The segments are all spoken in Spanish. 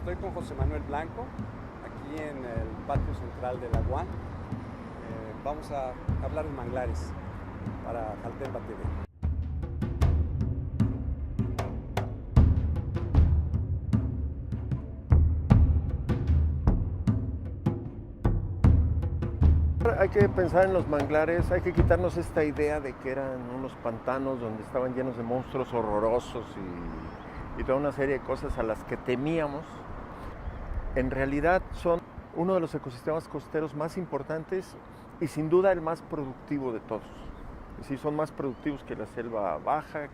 Estoy con José Manuel Blanco, aquí en el patio central de la UAN. Vamos a hablar de manglares para Jaltenpa TV. Hay que pensar en los manglares, hay que quitarnos esta idea de que eran unos pantanos donde estaban llenos de monstruos horrorosos y toda una serie de cosas a las que temíamos. En realidad son uno de los ecosistemas costeros más importantes y sin duda el más productivo de todos. Sí, son más productivos que la selva baja,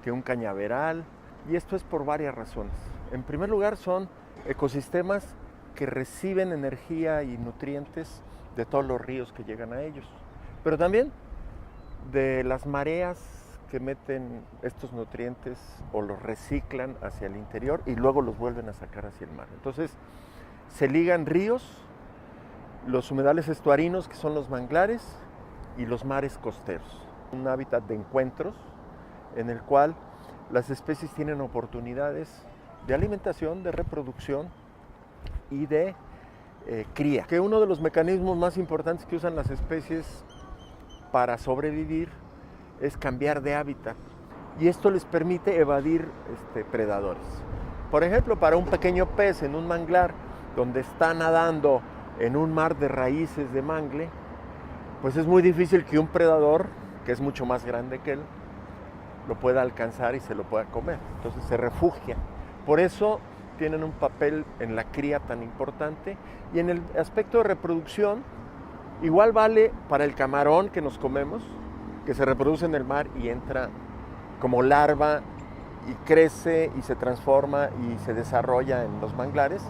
que un cañaveral, y esto es por varias razones. En primer lugar, son ecosistemas que reciben energía y nutrientes de todos los ríos que llegan a ellos, pero también de las mareas que meten estos nutrientes o los reciclan hacia el interior y luego los vuelven a sacar hacia el mar. Entonces se ligan ríos, los humedales estuarinos, que son los manglares, y los mares costeros. Un hábitat de encuentros en el cual las especies tienen oportunidades de alimentación, de reproducción y de cría. Que uno de los mecanismos más importantes que usan las especies para sobrevivir es cambiar de hábitat, y esto les permite evadir predadores. Por ejemplo, para un pequeño pez en un manglar donde está nadando en un mar de raíces de mangle, pues es muy difícil que un predador, que es mucho más grande que él, lo pueda alcanzar y se lo pueda comer. Entonces se refugia. Por eso tienen un papel en la cría tan importante, y en el aspecto de reproducción igual vale para el camarón que nos comemos, que se reproduce en el mar y entra como larva y crece y se transforma y se desarrolla en los manglares,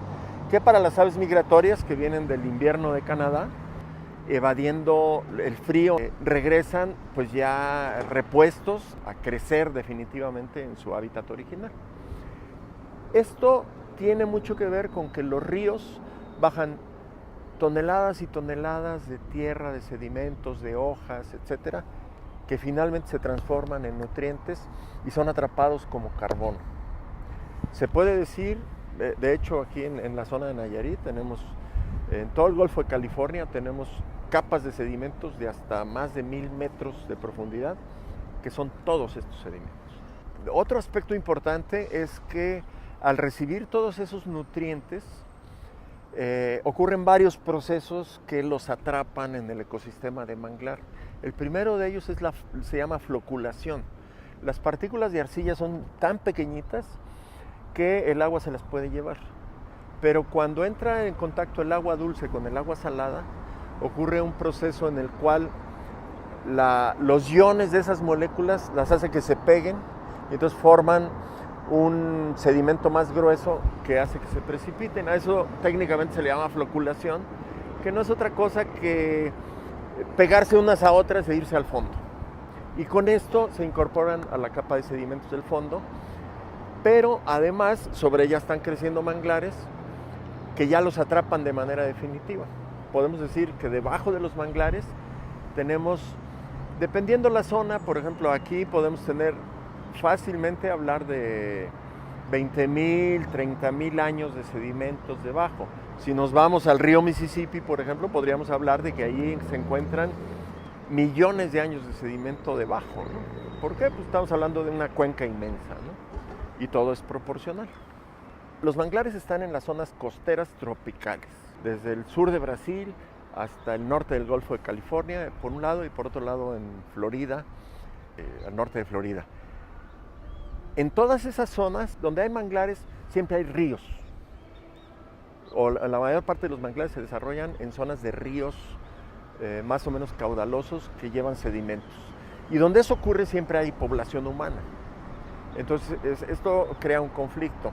que para las aves migratorias que vienen del invierno de Canadá, evadiendo el frío, regresan pues ya repuestos a crecer definitivamente en su hábitat original. Esto tiene mucho que ver con que los ríos bajan toneladas y toneladas de tierra, de sedimentos, de hojas, etcétera, que finalmente se transforman en nutrientes y son atrapados como carbono. Se puede decir, de hecho aquí en la zona de Nayarit tenemos, en todo el Golfo de California tenemos capas de sedimentos de hasta más de 1000 metros de profundidad, que son todos estos sedimentos. Otro aspecto importante es que al recibir todos esos nutrientes, ocurren varios procesos que los atrapan en el ecosistema de manglar. El primero de ellos se llama floculación. Las partículas de arcilla son tan pequeñitas que el agua se las puede llevar. Pero cuando entra en contacto el agua dulce con el agua salada, ocurre un proceso en el cual los iones de esas moléculas las hace que se peguen y entonces forman un sedimento más grueso que hace que se precipiten. A eso técnicamente se le llama floculación, que no es otra cosa que pegarse unas a otras e irse al fondo. Y con esto se incorporan a la capa de sedimentos del fondo, pero además sobre ellas están creciendo manglares que ya los atrapan de manera definitiva. Podemos decir que debajo de los manglares tenemos, dependiendo la zona, por ejemplo aquí podemos tener fácilmente hablar de 20,000, 30,000 años de sedimentos debajo. Si nos vamos al río Mississippi, por ejemplo, podríamos hablar de que ahí se encuentran millones de años de sedimento debajo, ¿no? ¿Por qué? Pues estamos hablando de una cuenca inmensa, ¿no? Y todo es proporcional. Los manglares están en las zonas costeras tropicales, desde el sur de Brasil hasta el norte del Golfo de California, por un lado, y por otro lado en Florida, al norte de Florida. En todas esas zonas donde hay manglares siempre hay ríos, o la mayor parte de los manglares se desarrollan en zonas de ríos más o menos caudalosos que llevan sedimentos, y donde eso ocurre siempre hay población humana. Entonces esto crea un conflicto.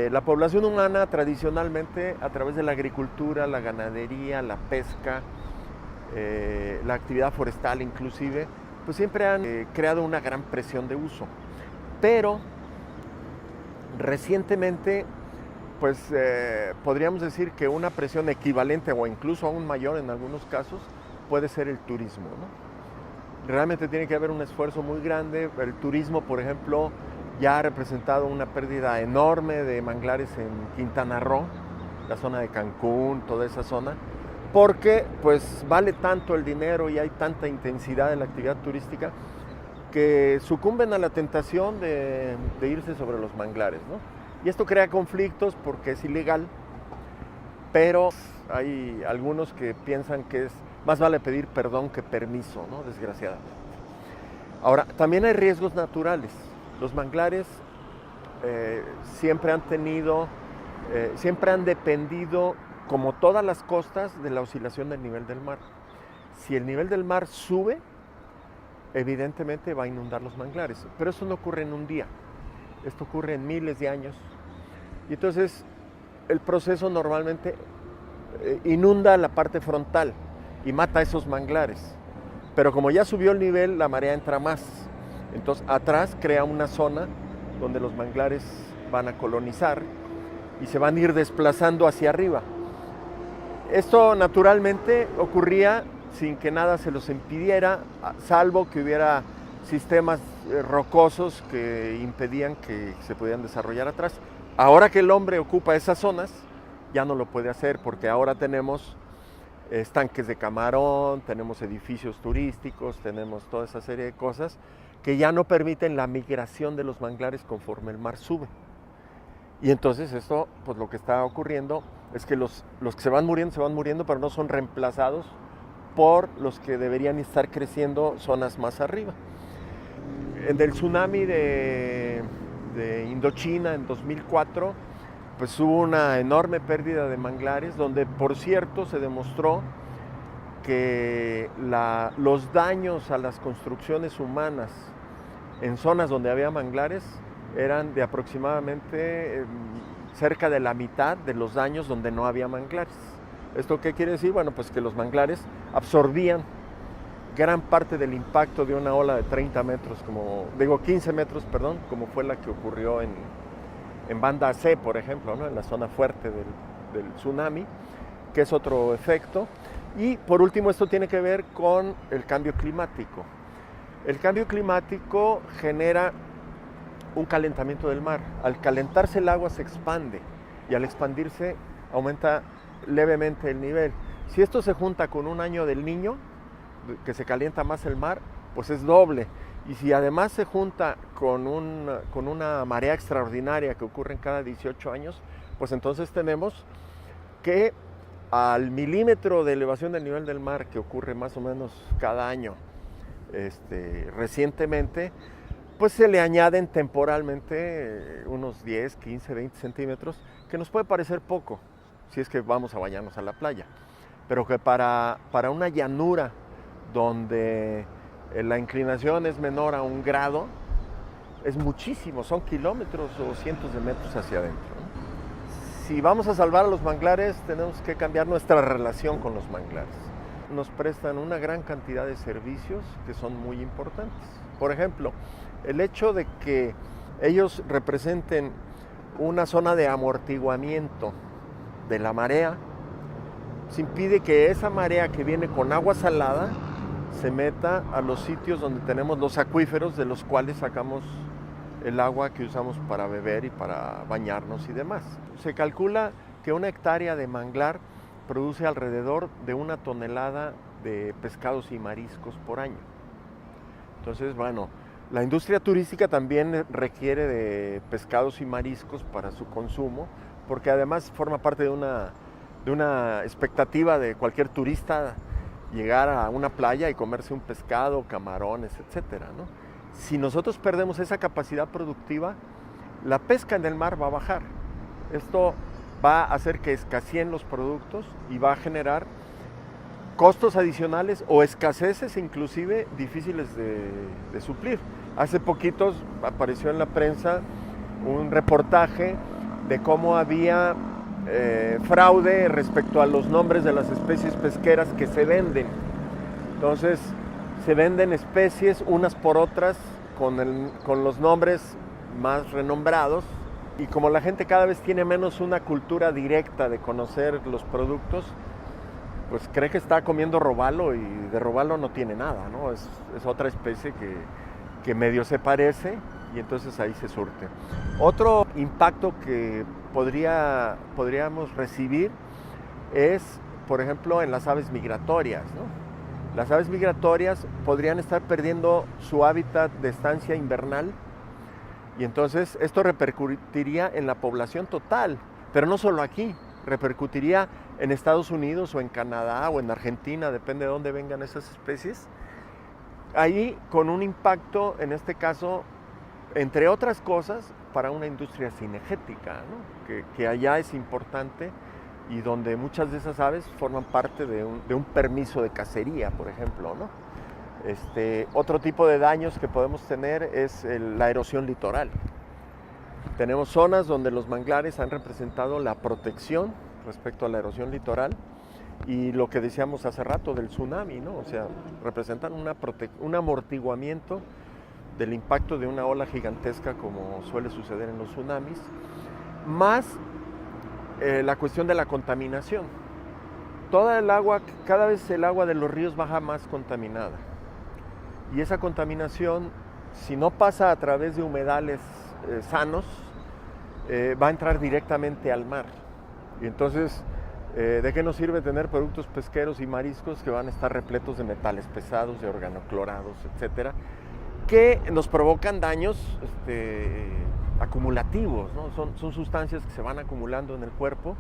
La población humana tradicionalmente, a través de la agricultura, la ganadería, la pesca, la actividad forestal inclusive, pues siempre han creado una gran presión de uso. Pero recientemente, pues podríamos decir que una presión equivalente o incluso aún mayor en algunos casos puede ser el turismo, ¿no? Realmente tiene que haber un esfuerzo muy grande. El turismo, por ejemplo, ya ha representado una pérdida enorme de manglares en Quintana Roo, la zona de Cancún, toda esa zona, porque pues vale tanto el dinero y hay tanta intensidad en la actividad turística que sucumben a la tentación de irse sobre los manglares, ¿no? Y esto crea conflictos porque es ilegal, pero hay algunos que piensan que es más vale pedir perdón que permiso, ¿no? Desgraciadamente. Ahora, también hay riesgos naturales. Los manglares siempre han dependido, como todas las costas, de la oscilación del nivel del mar. Si el nivel del mar sube, evidentemente va a inundar los manglares, pero eso no ocurre en un día, esto ocurre en miles de años. Y entonces el proceso normalmente inunda la parte frontal y mata esos manglares, pero como ya subió el nivel, la marea entra más, entonces atrás crea una zona donde los manglares van a colonizar y se van a ir desplazando hacia arriba. Esto naturalmente ocurría sin que nada se los impidiera, salvo que hubiera sistemas rocosos que impedían que se pudieran desarrollar atrás. Ahora que el hombre ocupa esas zonas, ya no lo puede hacer porque ahora tenemos estanques de camarón, tenemos edificios turísticos, tenemos toda esa serie de cosas que ya no permiten la migración de los manglares conforme el mar sube. Y entonces esto, pues lo que está ocurriendo es que los que se van muriendo, pero no son reemplazados por los que deberían estar creciendo zonas más arriba. En el tsunami de Indochina en 2004, pues hubo una enorme pérdida de manglares, donde por cierto se demostró que los daños a las construcciones humanas en zonas donde había manglares eran de aproximadamente cerca de la mitad de los daños donde no había manglares. ¿Esto qué quiere decir? Bueno, pues que los manglares absorbían gran parte del impacto de una ola de 15 metros, como fue la que ocurrió en Banda C, por ejemplo, ¿no? En la zona fuerte del tsunami, que es otro efecto. Y por último, esto tiene que ver con el cambio climático. El cambio climático genera un calentamiento del mar. Al calentarse el agua se expande y al expandirse aumenta levemente el nivel. Si esto se junta con un año del Niño, que se calienta más el mar, pues es doble. Y si además se junta con una marea extraordinaria que ocurre en cada 18 años, pues entonces tenemos que al milímetro de elevación del nivel del mar, que ocurre más o menos cada año recientemente, pues se le añaden temporalmente unos 10, 15, 20 centímetros, que nos puede parecer poco, si es que vamos a bañarnos a la playa, pero que para una llanura donde la inclinación es menor a 1 grado, es muchísimo, son kilómetros o cientos de metros hacia adentro, ¿no? Si vamos a salvar a los manglares, tenemos que cambiar nuestra relación con los manglares. Nos prestan una gran cantidad de servicios que son muy importantes. Por ejemplo, el hecho de que ellos representen una zona de amortiguamiento de la marea, se impide que esa marea que viene con agua salada se meta a los sitios donde tenemos los acuíferos de los cuales sacamos el agua que usamos para beber y para bañarnos y demás. Se calcula que 1 hectárea de manglar produce alrededor de 1 tonelada de pescados y mariscos por año. Entonces, bueno, la industria turística también requiere de pescados y mariscos para su consumo, porque además forma parte de una expectativa de cualquier turista llegar a una playa y comerse un pescado, camarones, etcétera, ¿no? Si nosotros perdemos esa capacidad productiva, la pesca en el mar va a bajar. Esto va a hacer que escaseen los productos y va a generar costos adicionales o escaseces inclusive difíciles de suplir. Hace poquitos apareció en la prensa un reportaje de cómo había fraude respecto a los nombres de las especies pesqueras que se venden. Entonces, se venden especies unas por otras con los nombres más renombrados, y como la gente cada vez tiene menos una cultura directa de conocer los productos, pues cree que está comiendo robalo y de robalo no tiene nada, ¿no? Es otra especie que medio se parece y entonces ahí se surte. Otro impacto que podríamos recibir es, por ejemplo, en las aves migratorias, ¿no? Las aves migratorias podrían estar perdiendo su hábitat de estancia invernal y entonces esto repercutiría en la población total, pero no solo aquí, repercutiría en Estados Unidos o en Canadá o en Argentina, depende de dónde vengan esas especies. Ahí con un impacto, en este caso, entre otras cosas, para una industria cinegética, ¿no? que allá es importante y donde muchas de esas aves forman parte de un permiso de cacería, por ejemplo, ¿no? Otro tipo de daños que podemos tener es la erosión litoral. Tenemos zonas donde los manglares han representado la protección respecto a la erosión litoral y lo que decíamos hace rato del tsunami, ¿no? O sea, representan un amortiguamiento del impacto de una ola gigantesca como suele suceder en los tsunamis, más la cuestión de la contaminación. Toda el agua, cada vez el agua de los ríos baja más contaminada. Y esa contaminación, si no pasa a través de humedales sanos, va a entrar directamente al mar. Y entonces, ¿de qué nos sirve tener productos pesqueros y mariscos que van a estar repletos de metales pesados, de organoclorados, etcétera, que nos provocan daños acumulativos, ¿no? Son sustancias que se van acumulando en el cuerpo,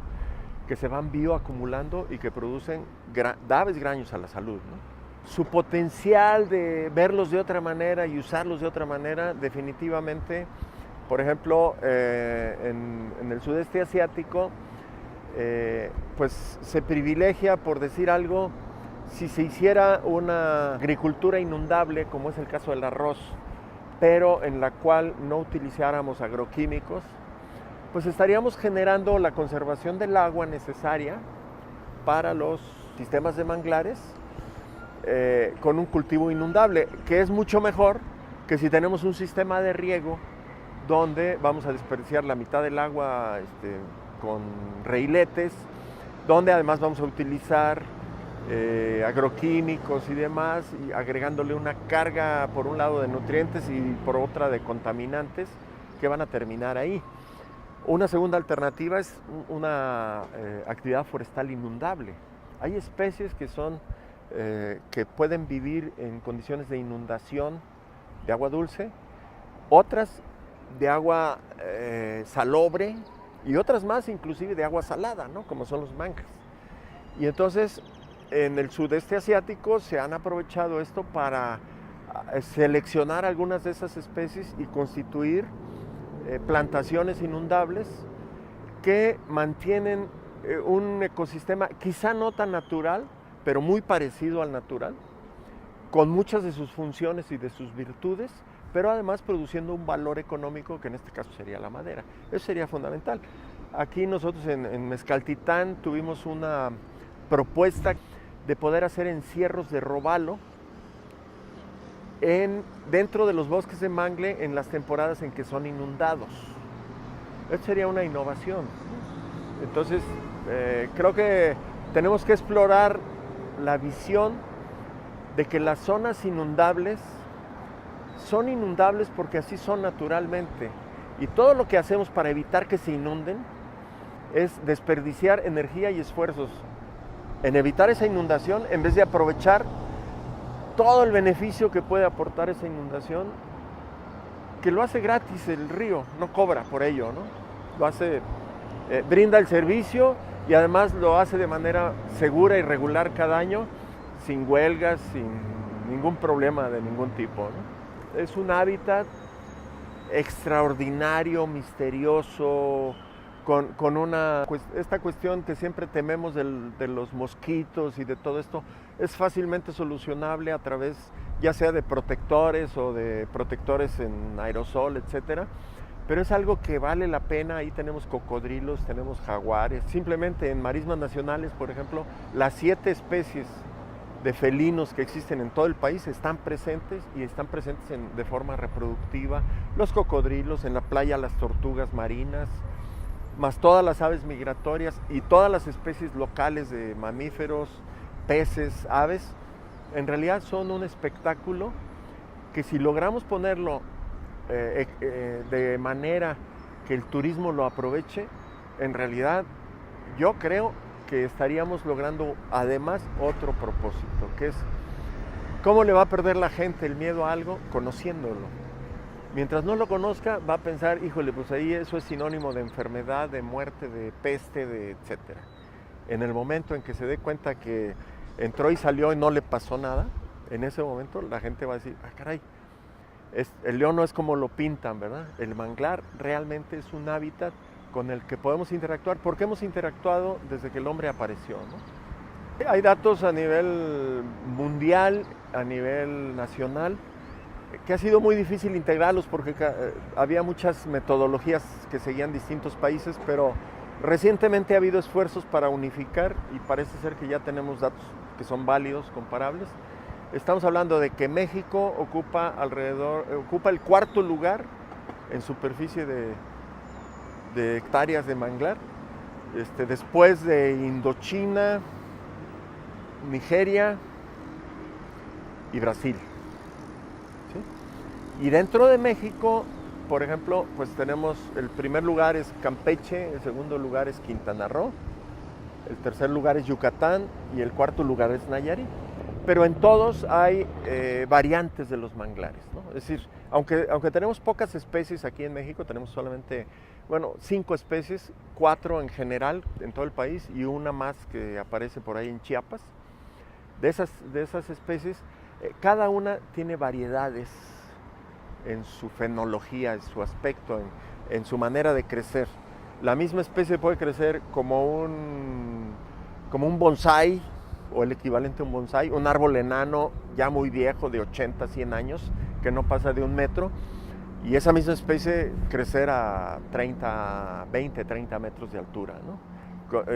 que se van bioacumulando y que producen graves daños a la salud, ¿no? Su potencial de verlos de otra manera y usarlos de otra manera, definitivamente, por ejemplo, en el sudeste asiático, pues se privilegia, por decir algo, si se hiciera una agricultura inundable, como es el caso del arroz, pero en la cual no utilizáramos agroquímicos, pues estaríamos generando la conservación del agua necesaria para los sistemas de manglares con un cultivo inundable, que es mucho mejor que si tenemos un sistema de riego donde vamos a desperdiciar la mitad del agua con rehiletes, donde además vamos a utilizar agroquímicos y demás, y agregándole una carga por un lado de nutrientes y por otra de contaminantes que van a terminar ahí. Una segunda alternativa es una actividad forestal inundable. Hay especies que pueden vivir en condiciones de inundación de agua dulce, otras de agua salobre y otras más inclusive de agua salada, ¿no? Como son los mangles. Y entonces en el sudeste asiático se han aprovechado esto para seleccionar algunas de esas especies y constituir plantaciones inundables que mantienen un ecosistema quizá no tan natural, pero muy parecido al natural, con muchas de sus funciones y de sus virtudes, pero además produciendo un valor económico que en este caso sería la madera. Eso sería fundamental. Aquí nosotros en Mezcaltitán tuvimos una propuesta de poder hacer encierros de robalo dentro de los bosques de mangle en las temporadas en que son inundados. Esto sería una innovación. Entonces, creo que tenemos que explorar la visión de que las zonas inundables son inundables porque así son naturalmente. Y todo lo que hacemos para evitar que se inunden es desperdiciar energía y esfuerzos en evitar esa inundación en vez de aprovechar todo el beneficio que puede aportar esa inundación, que lo hace gratis el río, no cobra por ello, ¿no? Lo hace, brinda el servicio y además lo hace de manera segura y regular cada año, sin huelgas, sin ningún problema de ningún tipo, ¿no? Es un hábitat extraordinario, misterioso, con esta cuestión que siempre tememos de los mosquitos y de todo esto, es fácilmente solucionable a través ya sea de protectores o de protectores en aerosol, etcétera. Pero es algo que vale la pena. Ahí tenemos cocodrilos, tenemos jaguares. Simplemente en marismas nacionales, por ejemplo, las 7 especies de felinos que existen en todo el país están presentes y están presentes de forma reproductiva. Los cocodrilos, en la playa las tortugas marinas, más todas las aves migratorias y todas las especies locales de mamíferos, peces, aves, en realidad son un espectáculo que si logramos ponerlo de manera que el turismo lo aproveche, en realidad yo creo que estaríamos logrando además otro propósito, que es cómo le va a perder la gente el miedo a algo conociéndolo. Mientras no lo conozca, va a pensar, híjole, pues ahí eso es sinónimo de enfermedad, de muerte, de peste, de etcétera. En el momento en que se dé cuenta que entró y salió y no le pasó nada, en ese momento la gente va a decir, ah, caray, el león no es como lo pintan, ¿verdad? El manglar realmente es un hábitat con el que podemos interactuar, porque hemos interactuado desde que el hombre apareció, ¿no? Hay datos a nivel mundial, a nivel nacional, que ha sido muy difícil integrarlos porque había muchas metodologías que seguían distintos países, pero recientemente ha habido esfuerzos para unificar y parece ser que ya tenemos datos que son válidos, comparables. Estamos hablando de que México ocupa el cuarto lugar en superficie de hectáreas de manglar, después de Indochina, Nigeria y Brasil. ¿Sí? Y dentro de México, por ejemplo, pues tenemos, el primer lugar es Campeche, el segundo lugar es Quintana Roo, el tercer lugar es Yucatán y el cuarto lugar es Nayarit. Pero en todos hay variantes de los manglares, ¿no? Es decir, aunque tenemos pocas especies aquí en México, tenemos solamente, 5 especies, 4 en general en todo el país y una más que aparece por ahí en Chiapas. De esas especies, cada una tiene variedades en su fenología, en su aspecto, en su manera de crecer. La misma especie puede crecer como un bonsái, o el equivalente a un bonsái, un árbol enano ya muy viejo de 80, 100 años, que no pasa de 1 metro, y esa misma especie crecer a 20, 30 metros de altura, ¿no?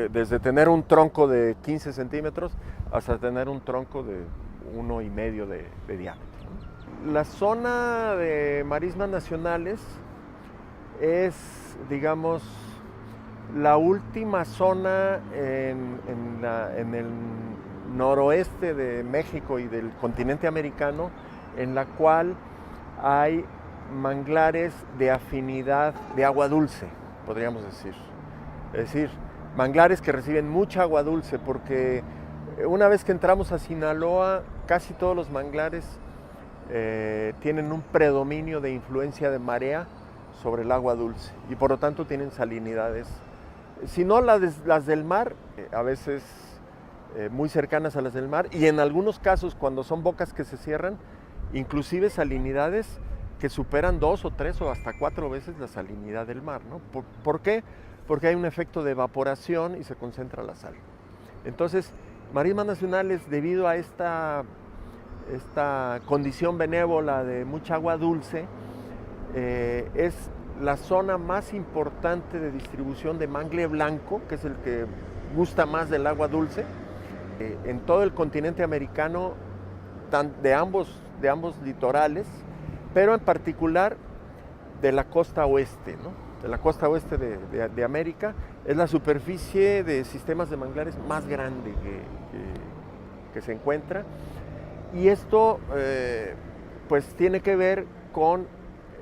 Desde tener un tronco de 15 centímetros hasta tener un tronco de 1,5 de diámetro, ¿no? La zona de marismas nacionales es, digamos, la última zona en el noroeste de México y del continente americano en la cual hay manglares de afinidad de agua dulce, podríamos decir. Es decir, manglares que reciben mucha agua dulce, porque una vez que entramos a Sinaloa, casi todos los manglares tienen un predominio de influencia de marea sobre el agua dulce y por lo tanto tienen salinidades, si no las del mar, a veces muy cercanas a las del mar, y en algunos casos cuando son bocas que se cierran, inclusive salinidades que superan 2 o 3 o hasta 4 veces la salinidad del mar, ¿no? ¿Por qué? Porque hay un efecto de evaporación y se concentra la sal. Entonces, marismas nacionales, debido a esta condición benévola de mucha agua dulce, es la zona más importante de distribución de mangle blanco, que es el que gusta más del agua dulce, en todo el continente americano, de ambos litorales, pero en particular de la costa oeste, ¿no? De la costa oeste de América. Es la superficie de sistemas de manglares más grande que se encuentra, y esto pues tiene que ver con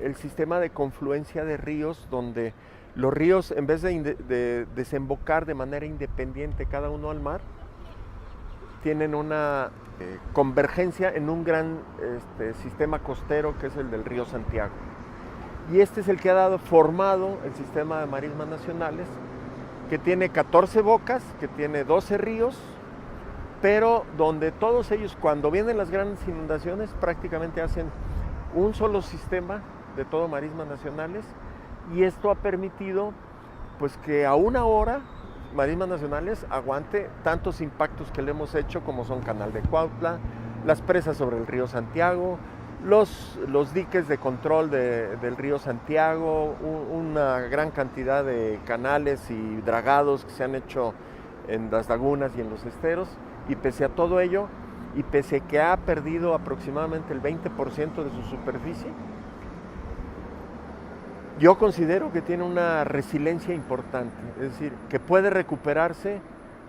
el sistema de confluencia de ríos, donde los ríos, en vez de desembocar de manera independiente cada uno al mar, tienen una convergencia en un gran sistema costero, que es el del río Santiago. Y este es el que ha formado el sistema de marismas nacionales, que tiene 14 bocas, que tiene 12 ríos, pero donde todos ellos, cuando vienen las grandes inundaciones, prácticamente hacen un solo sistema de todo marismas nacionales, y esto ha permitido pues que a una hora Marismas Nacionales aguante tantos impactos que le hemos hecho, como son Canal de Cuautla, las presas sobre el río Santiago, los diques de control del río Santiago, una gran cantidad de canales y dragados que se han hecho en las lagunas y en los esteros, y pese a todo ello, y pese a que ha perdido aproximadamente el 20% de su superficie, yo considero que tiene una resiliencia importante, es decir, que puede recuperarse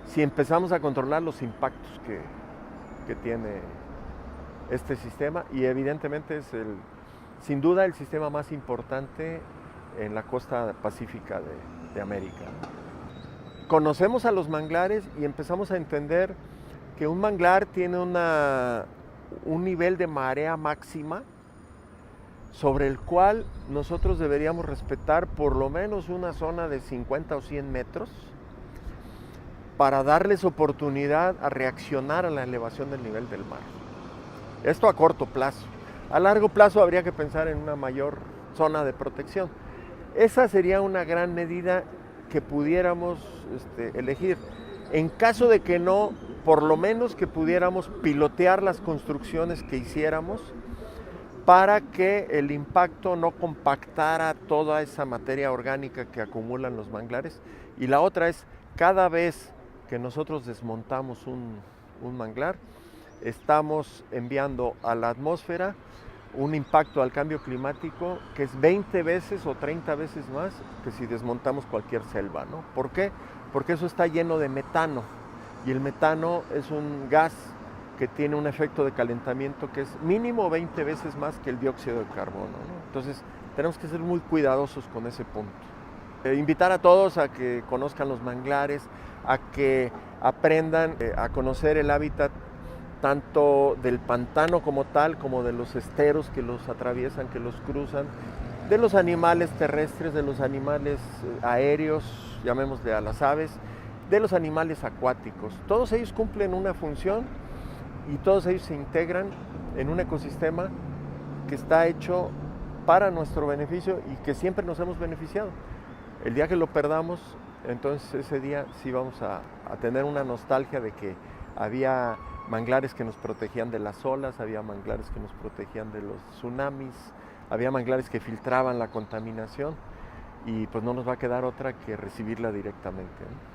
si empezamos a controlar los impactos que tiene este sistema, y evidentemente es sin duda el sistema más importante en la costa pacífica de América. Conocemos a los manglares y empezamos a entender que un manglar tiene un nivel de marea máxima sobre el cual nosotros deberíamos respetar por lo menos una zona de 50 o 100 metros para darles oportunidad a reaccionar a la elevación del nivel del mar. Esto a corto plazo. A largo plazo habría que pensar en una mayor zona de protección. Esa sería una gran medida que pudiéramos elegir. En caso de que no, por lo menos que pudiéramos pilotear las construcciones que hiciéramos para que el impacto no compactara toda esa materia orgánica que acumulan los manglares. Y la otra es, cada vez que nosotros desmontamos un manglar, estamos enviando a la atmósfera un impacto al cambio climático que es 20 veces o 30 veces más que si desmontamos cualquier selva, ¿no? ¿Por qué? Porque eso está lleno de metano, y el metano es un gas que tiene un efecto de calentamiento que es mínimo 20 veces más que el dióxido de carbono, ¿no? Entonces tenemos que ser muy cuidadosos con ese punto. Invitar a todos a que conozcan los manglares, a que aprendan a conocer el hábitat tanto del pantano como tal, como de los esteros que los atraviesan, que los cruzan, de los animales terrestres, de los animales aéreos, llamémosle a las aves, de los animales acuáticos. Todos ellos cumplen una función y todos ellos se integran en un ecosistema que está hecho para nuestro beneficio y que siempre nos hemos beneficiado. El día que lo perdamos, entonces ese día sí vamos a tener una nostalgia de que había manglares que nos protegían de las olas, había manglares que nos protegían de los tsunamis, había manglares que filtraban la contaminación, y pues no nos va a quedar otra que recibirla directamente, ¿no?